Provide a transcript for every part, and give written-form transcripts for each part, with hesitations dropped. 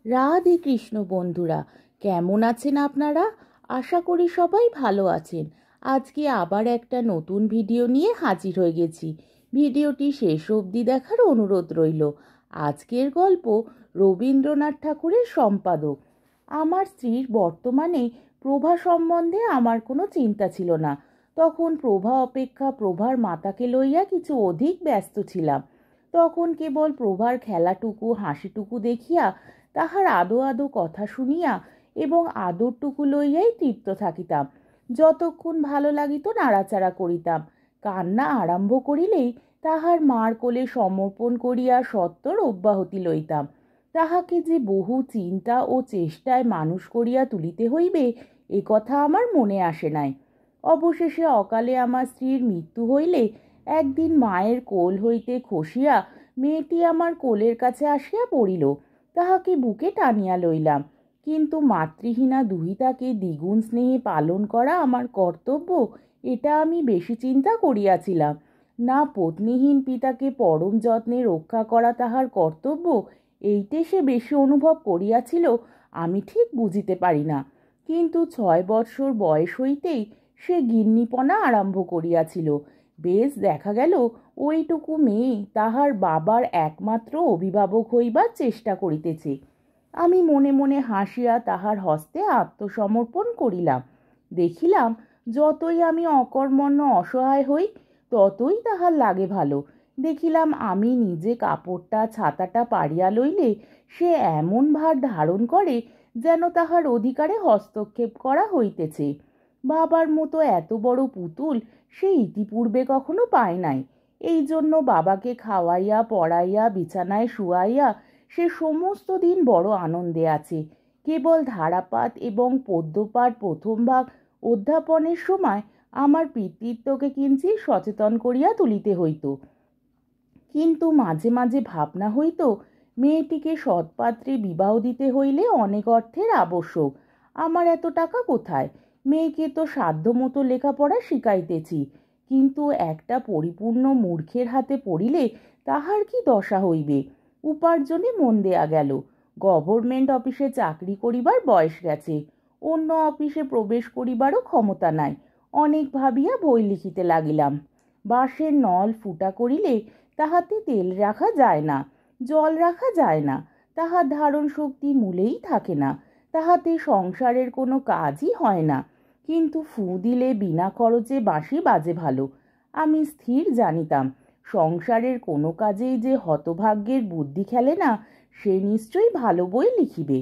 রাধে কৃষ্ণ বন্ধুরা, কেমন আছেন আপনারা? আশা করি সবাই ভালো আছেন। আজকে আবার একটা নতুন ভিডিও নিয়ে হাজির হয়ে গেছি। ভিডিওটি শেষ অবধি দেখার অনুরোধ রইল। আজকের গল্প রবীন্দ্রনাথ ঠাকুরের সম্পাদক। আমার স্ত্রীর বর্তমানে প্রভা সম্বন্ধে আমার কোনো চিন্তা ছিল না। তখন প্রভা অপেক্ষা প্রভার মাতাকে লইয়া কিছু অধিক ব্যস্ত ছিলাম। তখন কেবল প্রভার খেলাটুকু হাসিটুকু দেখিয়া, তাহার আদো আদো কথা শুনিয়া এবং আদরটুকু লইয়াই তৃপ্ত থাকিতাম। যতক্ষণ ভালো লাগিত নাড়াচাড়া করিতাম। কান্না আরম্ভ করিলেই তাহার মার কোলে সমর্পণ করিয়া সত্বর অব্যাহতি লইতাম। তাহাকে যে বহু চিন্তা ও চেষ্টায় মানুষ করিয়া তুলিতে হইবে, এ কথা আমার মনে আসে নাই। অবশেষে অকালে আমার স্ত্রীর মৃত্যু হইলে একদিন মায়ের কোল হইতে খসিয়া মেয়েটি আমার কোলের কাছে আসিয়া পড়িল। তাহাকে বুকে টানিয়া লইলাম। কিন্তু মাতৃহীনা দুহিতাকে দ্বিগুণ স্নেহে পালন করা আমার কর্তব্য, এটা আমি বেশি চিন্তা করিয়াছিলাম। না পত্নীহীন পিতাকে পরম যত্নে রক্ষা করা তাহার কর্তব্য, এইটে সে বেশি অনুভব করিয়াছিল, আমি ঠিক বুঝিতে পারি না। কিন্তু 6 বৎসর বয়স হইতেই সে গিন্নিপনা আরম্ভ করিয়াছিল। বেশ দেখা গেল ওইটুকু মেয়ে তাহার বাবার একমাত্র অভিভাবক হইবার চেষ্টা করিতেছে। আমি মনে মনে হাসিয়া তাহার হস্তে আত্মসমর্পণ করিলাম। দেখিলাম যতই আমি অকর্মণ্য অসহায় হই, ততই তাহার লাগে ভালো। দেখিলাম আমি নিজে কাপড়টা ছাতাটা পাড়িয়া লইলে সে এমন ভার ধারণ করে যেন তাহার অধিকারে হস্তক্ষেপ করা হইতেছে। বাবার মতো এত বড় পুতুল সে ইতিপূর্বে কখনো পায় নাই। এই জন্য বাবাকে খাওয়াইয়া পড়াইয়া বিছানায় শুয়াইয়া সে সমস্ত দিন বড় আনন্দে আছে। কেবল ধারাপাত এবং পদ্যপাঠ প্রথম ভাগ অধ্যাপনের সময় আমার পিতৃত্বকে কিঞ্চিৎ সচেতন করিয়া তুলিতে হইত। কিন্তু মাঝে মাঝে ভাবনা হইত, মেয়েটিকে সৎপাত্রে বিবাহ দিতে হইলে অনেক অর্থের আবশ্যক। আমার এত টাকা কোথায়? মেয়েকে তো সাধ্যমতো লেখাপড়া শিখাইতেছি, কিন্তু একটা পরিপূর্ণ মূর্খের হাতে পড়িলে তাহার কি দশা হইবে? উপার্জনে মন দেয়া গেল। গভর্নমেন্ট অফিসে চাকরি করিবার বয়স গেছে, অন্য অফিসে প্রবেশ করিবারও ক্ষমতা নাই। অনেক ভাবিয়া বই লিখিতে লাগিলাম। বাঁশের নল ফুটা করিলে তাহাতে তেল রাখা যায় না, জল রাখা যায় না, তাহার ধারণ শক্তি মূলেই থাকে না, তাহাতে সংসারের কোনো কাজই হয় না। কিন্তু ফু দিলে বিনা খরচে বাঁশি বাজে ভালো। আমি স্থির জানিতাম, সংসারের কোনো কাজেই যে হতভাগ্যের বুদ্ধি খেলে না, সে নিশ্চয়ই ভালো বই লিখিবে।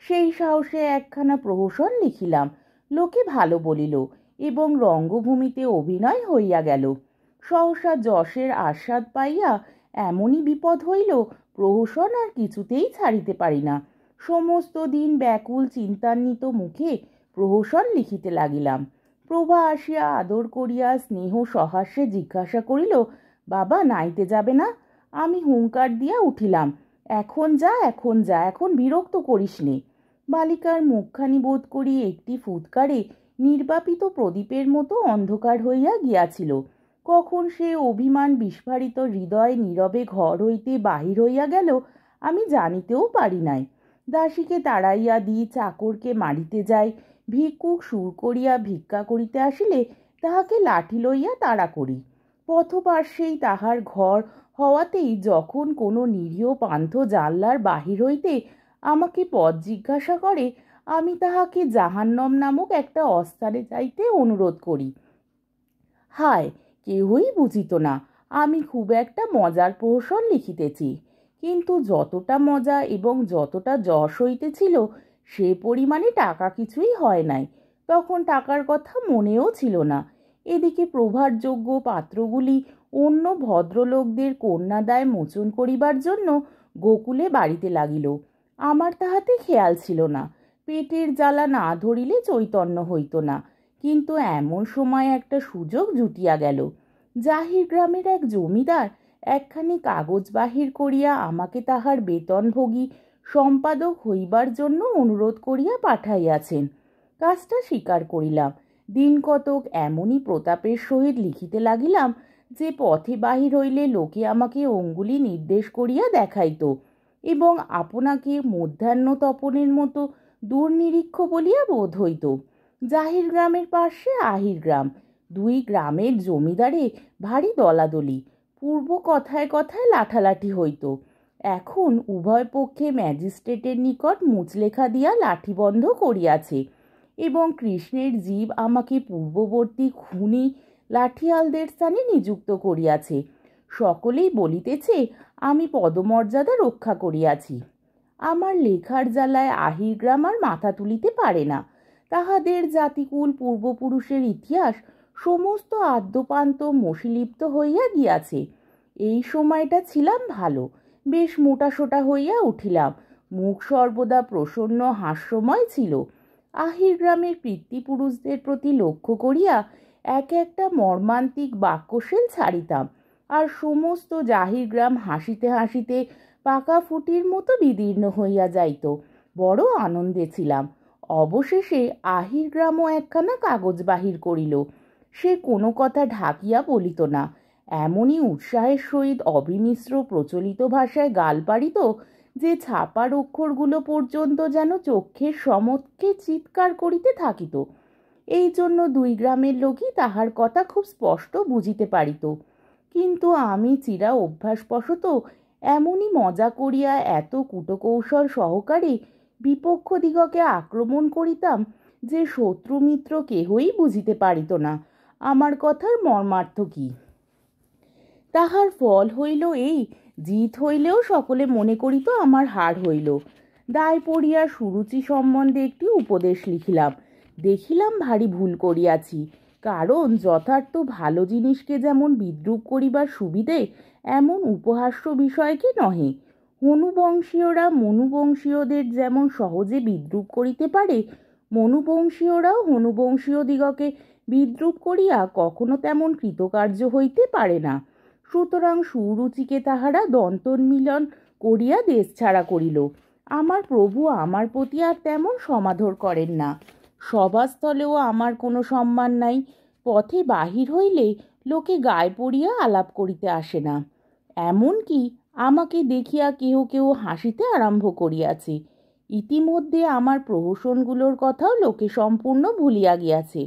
সেই সাহসে একখানা প্রহসন লিখিলাম। লোকে ভালো বলিল এবং রঙ্গভূমিতে অভিনয় হইয়া গেল। সহসা যশের আস্বাদ পাইয়া এমনই বিপদ হইল, প্রহসন আর কিছুতেই ছাড়িতে পারি না। সমস্ত দিন ব্যাকুল চিন্তান্বিত মুখে প্রহসন লিখিতে লাগিলাম। প্রভা আসিয়া আদর করিয়া স্নেহ সহাস্যে জিজ্ঞাসা করিল, বাবা নাইতে যাবে না? আমি হুঙ্কার দিয়া উঠিলাম, এখন যা, এখন যা, এখন বিরক্ত করিস নে। বালিকার মুখখানি বোধ করি একটি ফুৎকারে নির্বাপিত প্রদীপের মতো অন্ধকার হইয়া গিয়াছিল। কখন সে অভিমান বিস্ফারিত হৃদয় নীরবে ঘর হইতে বাহির হইয়া গেল আমি জানিতেও পারি নাই। দাসীকে তাড়াইয়া দিই, চাকরকে মারিতে যাই, ভিক্ষুক সুর করিয়া ভিক্ষা করিতে আসিলে তাহাকে লাঠি লইয়া তাড়া করি। পথপার্শ্বেই তাহার ঘর হওয়াতেই যখন কোনো নিরীহ পান্থ জানলার বাহির হইতে আমাকে পথ জিজ্ঞাসা করে, আমি তাহাকে জাহান্নম নামক একটা অস্থানে যাইতে অনুরোধ করি। হায়, কেহই বুঝিত না আমি খুব একটা মজার প্রহসন লিখিতেছি। কিন্তু যতটা মজা এবং যতটা যশ হইতেছিল, সে পরিমাণে টাকা কিছুই হয় নাই। তখন টাকার কথা মনেও ছিল না। এদিকে প্রভার যোগ্য পাত্রগুলি অন্য ভদ্রলোকদের কন্যাদায় মোচন করিবার জন্য গোকুলে বাড়িতে লাগিল। আমার তাহাতে খেয়াল ছিল না। পেটের জ্বালা না ধরিলে চৈতন্য হইত না। কিন্তু এমন সময় একটা সুযোগ জুটিয়া গেল। জাহির গ্রামের এক জমিদার একখানি কাগজ বাহির করিয়া আমাকে তাহার বেতনভোগী সম্পাদক হইবার জন্য অনুরোধ করিয়া পাঠাইয়াছেন। কাজটা স্বীকার করিলাম। দিন কতক এমনই প্রতাপের সহিত লিখিতে লাগিলাম যে পথে বাহির হইলে লোকে আমাকে অঙ্গুলি নির্দেশ করিয়া দেখাইত এবং আপনাকে মধ্যাহ্ন তপনের মতো দুর্নিরীক্ষ বলিয়া বোধ হইত। জাহির গ্রামের পাশে আহির গ্রাম, দুই গ্রামের জমিদারে ভারী দলাদলি, পূর্ব কথায় কথায় লাঠালাঠি হইত। এখন উভয় পক্ষে ম্যাজিস্ট্রেটের নিকট মুচলেখা দিয়া লাঠিবন্ধ করিয়াছে এবং কৃষ্ণের জীব আমাকে পূর্ববর্তী খুনি লাঠিয়ালদের স্থানে নিযুক্ত করিয়াছে। সকলেই বলিতেছে আমি পদমর্যাদা রক্ষা করিয়াছি। আমার লেখার জ্বালায় আহির গ্রাম আর মাথা তুলিতে পারে না। তাহাদের জাতিকুল পূর্বপুরুষের ইতিহাস সমস্ত আদ্যপান্ত মশিলিপ্ত হইয়া গিয়াছে। এই সময়টা ছিলাম ভালো, বেশ মোটাসোটা হইয়া উঠিলাম, মুখ সর্বদা প্রসন্ন হাস্যময় ছিল। আহির গ্রামের পিতৃপুরুষদের প্রতি লক্ষ্য করিয়া এক একটা মর্মান্তিক বাক্যশেল ছাড়িতাম, আর সমস্ত জাহির গ্রাম হাসিতে হাসিতে পাকা ফুটির মতো বিদীর্ণ হইয়া যাইত। বড় আনন্দে ছিলাম। অবশেষে আহির গ্রামও একখানা কাগজ বাহির করিল। সে কোনো কথা ঢাকিয়া বলিত না, এমনই উৎসাহের সহিত অবিমিশ্র প্রচলিত ভাষায় গাল পাড়িত যে ছাপার অক্ষরগুলো পর্যন্ত যেন চক্ষের সমক্ষে চিৎকার করিতে থাকিত। এই জন্য দুই গ্রামের লোকই তাহার কথা খুব স্পষ্ট বুঝিতে পারিত। কিন্তু আমি চিরা অভ্যাসবশত এমনই মজা করিয়া এত কূটকৌশল সহকারে বিপক্ষ দিগকে আক্রমণ করিতাম যে শত্রু মিত্র কেহই বুঝিতে পারিত না আমার কথার মর্মার্থ কী। তাহার ফল হইল এই, জিত হইলেও সকলে মনে করিত আমার হার হইল। দায় পড়িয়া সুরুচি সম্বন্ধে একটি উপদেশ লিখিলাম। দেখিলাম ভারী ভুল করিয়াছি, কারণ যথার্থ ভালো জিনিসকে যেমন বিদ্রূপ করিবার সুবিধে এমন উপহাস্য বিষয়কে নহে। হনুবংশীয়রা মনুবংশীয়দের যেমন সহজে বিদ্রূপ করিতে পারে, মনুবংশীয়রাও হনুবংশীয়দিগকে বিদ্রূপ করিয়া কখনো তেমন কৃতকার্য হইতে পারে না। সুতরাং সুরুচিকে তাহারা দন্তোন্মিলন করিয়া দেশ ছাড়া করিল। আমার প্রভু আমার প্রতি আর তেমন সমাদর করেন না। সভাস্থলেও আমার কোনো সম্মান নাই। পথে বাহির হইলে লোকে গায়ে পড়িয়া আলাপ করিতে আসে না। এমনকি আমাকে দেখিয়া কেহ কেহ হাসিতে আরম্ভ করিয়াছে। ইতিমধ্যে আমার প্রহসনগুলোর কথাও লোকে সম্পূর্ণ ভুলিয়া গিয়াছে।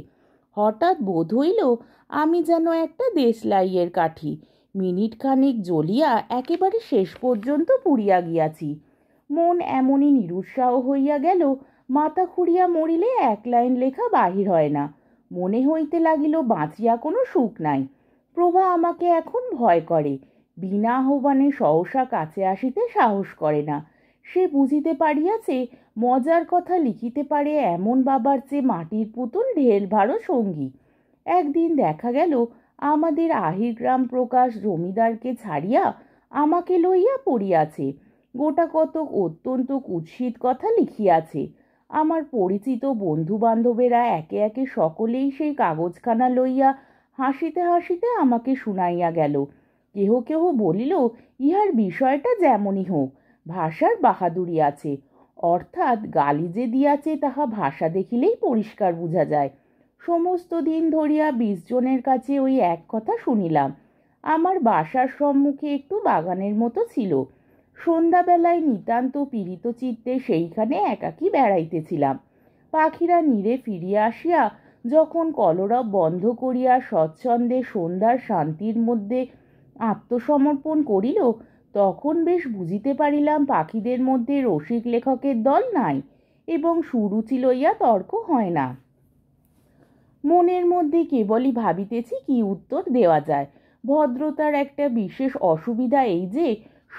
হঠাৎ বোধ হইল আমি যেন একটা দেশলাইয়ের কাঠি, মিনিট খানিক জ্বলিয়া একেবারে শেষ পর্যন্ত পুড়িয়া গিয়াছি। মন এমনই নিরুৎসাহ হইয়া গেল, মাথা খুঁড়িয়া মরিলে এক লাইন লেখা বাহির হয় না। মনে হইতে লাগিল বাঁচিয়া কোনো সুখ নাই। প্রভা আমাকে এখন ভয় করে, বিনা আহ্বানে সহসা কাছে আসিতে সাহস করে না। সে বুঝিতে পারিয়াছে মজার কথা লিখিতে পারে এমন বাবার চেয়ে মাটির পুতুল ঢেল ভারো সঙ্গী। একদিন দেখা গেল আমাদের আহির গ্রাম প্রকাশ জমিদারকে ছাড়িয়া আমাকে লইয়া পড়িয়াছে। গোটা কতক অত্যন্ত কুৎসিত কথা লিখিয়াছে। আমার পরিচিত বন্ধু বান্ধবেরা একে একে সকলেই সেই কাগজখানা লইয়া হাসিতে হাসিতে আমাকে শুনাইয়া গেল। কেহ কেহ বলিল, ইহার বিষয়টা যেমনই হোক, ভাষার বাহাদুরি আছে। অর্থাৎ গালি যে দিয়াছে তাহা ভাষা দেখিলেই পরিষ্কার বোঝা যায়। সমস্ত দিন ধরিয়া 20 জনের কাছে ওই এক কথা শুনিলাম। আমার বাসার সম্মুখে একটু বাগানের মতো ছিল। সন্ধ্যাবেলায় নিতান্ত পীড়িত চিত্তে সেইখানে একাকী বেড়াইতেছিলাম। পাখিরা নীড়ে ফিরিয়া আসিয়া যখন কলরব বন্ধ করিয়া স্বচ্ছন্দে সন্ধ্যার শান্তির মধ্যে আত্মসমর্পণ করিল, তখন বেশ বুঝিতে পারিলাম পাখিদের মধ্যে রসিক লেখকের দল নাই এবং সুরুচি লইয়া তর্ক হয় না। মনের মধ্যে কেবলই ভাবিতেছি কি উত্তর দেওয়া যায়। ভদ্রতার একটা বিশেষ অসুবিধা এই যে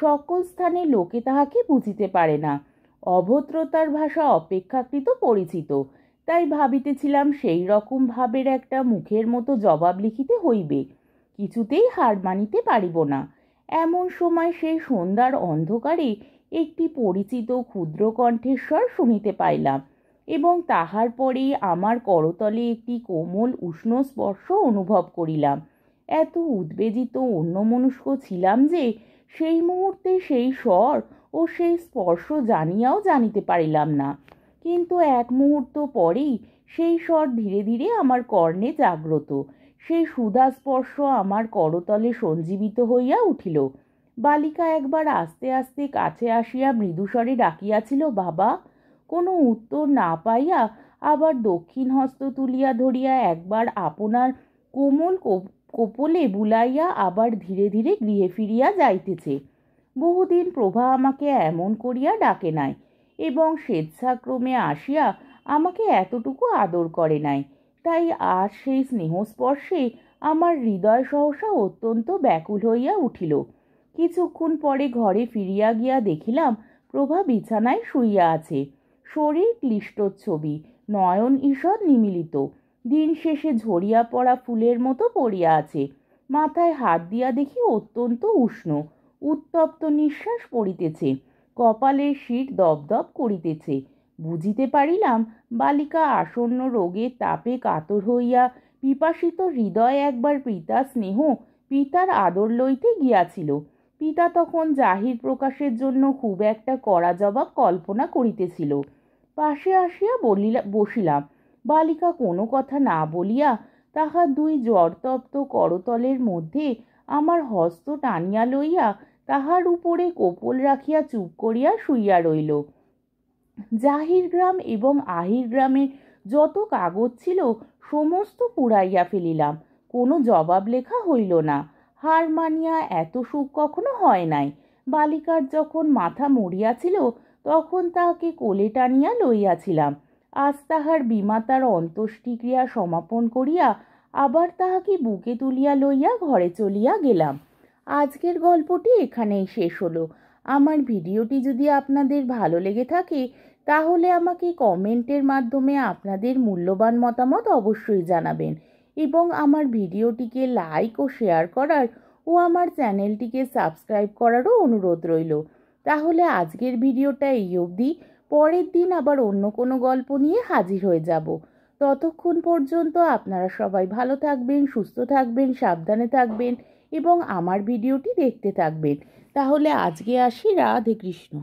সকল স্থানে লোকে তাহাকে বুঝিতে পারে না। অভদ্রতার ভাষা অপেক্ষাকৃত পরিচিত, তাই ভাবিতেছিলাম সেই রকম ভাবের একটা মুখের মতো জবাব লিখিতে হইবে। কিছুতেই হার মানিতে পারিব না। এমন সময় সেই সন্ধ্যার অন্ধকারে একটি পরিচিত ক্ষুদ্র কণ্ঠেশ্বর শুনিতে পাইলাম এবং তাহার পরেই আমার করতলে একটি কোমল উষ্ণ স্পর্শ অনুভব করিলাম। এত উদ্বেজিত অন্যমনস্ক ছিলাম যে সেই মুহূর্তে সেই স্বর ও সেই স্পর্শ জানিয়াও জানিতে পারিলাম না। কিন্তু এক মুহূর্ত পরেই সেই স্বর ধীরে ধীরে আমার কর্ণে জাগ্রত। সেই সুধা স্পর্শ আমার করতলে সঞ্জীবিত হইয়া উঠিল। বালিকা একবার আস্তে আস্তে কাছে আসিয়া মৃদুস্বরে ডাকিয়াছিল, বাবা। কোনো উত্তর না পাইয়া আবার দক্ষিণ হস্ত তুলিয়া ধরিয়া একবার আপনার কোমল কোপলে বুলাইয়া আবার ধীরে ধীরে গৃহে ফিরিয়া যাইতেছে। বহুদিন প্রভা আমাকে এমন করিয়া ডাকে নাই এবং স্বেচ্ছাক্রমে আসিয়া আমাকে এতটুকু আদর করে নাই। তাই আজ সেই স্নেহস্পর্শে আমার হৃদয় সহসা অত্যন্ত ব্যাকুল হইয়া উঠিল। কিছুক্ষণ পরে ঘরে ফিরিয়া গিয়া দেখিলাম প্রভা বিছানায় শুইয়া আছে, শরীর ক্লিষ্টচ্ছবি, নয়ন ঈষৎ নিমীলিত, দিন শেষে ঝরিয়া পড়া ফুলের মতো পড়িয়া আছে। মাথায় হাত দিয়া দেখি অত্যন্ত উষ্ণ, উত্তপ্ত নিঃশ্বাস পড়িতেছে, কপালের শির দপদপ করিতেছে। বুঝিতে পারিলাম বালিকা আসন্ন রোগের তাপে কাতর হইয়া পিপাসিত হৃদয় একবার পিতার স্নেহ, পিতার আদর লইতে গিয়াছিল। পিতা তখন জাহির প্রকাশের জন্য খুব একটা কড়া জবাব কল্পনা করিতেছিল। পাশে আসিয়া বসিলাম। বালিকা কোনো কথা না বলিয়া তাহার দুই জ্বরতপ্ত করতলের মধ্যে আমার হস্ত টানিয়া লইয়া তাহার উপরে কোপল রাখিয়া চুপ করিয়া শুইয়া রইল। জাহির গ্রাম এবং আহির গ্রামের যত কাগজ ছিল সমস্ত পুড়াইয়া ফেলিলাম। কোনো জবাব লেখা হইল না। হার মানিয়া এত সুখ কখনো হয় নাই। বালিকার যখন মাথা মরিয়াছিল তখন তাহাকে কোলে টানিয়া লইয়াছিলাম। আজ তাহার বিমাতার অন্ত্যেষ্টিক্রিয়া সমাপন করিয়া আবার তাহাকে বুকে তুলিয়া লইয়া ঘরে চলিয়া গেলাম। আজকের গল্পটি এখানেই শেষ হলো। আমার ভিডিওটি যদি আপনাদের ভালো লেগে থাকে তাহলে আমাকে কমেন্টের মাধ্যমে আপনাদের মূল্যবান মতামত অবশ্যই জানাবেন এবং আমার ভিডিওটিকে লাইক ও শেয়ার করার ও আমার চ্যানেলটিকে সাবস্ক্রাইব করারও অনুরোধ রইল। তাহলে আজকের ভিডিওটা এই অবধি। পরের দিন আবার অন্য কোনো গল্প নিয়ে হাজির হয়ে যাব। ততক্ষণ পর্যন্ত আপনারা সবাই ভালো থাকবেন, সুস্থ থাকবেন, সাবধানে থাকবেন এবং আমার ভিডিওটি দেখতে থাকবেন। তাহলে আজকে আসি। রাধে কৃষ্ণ।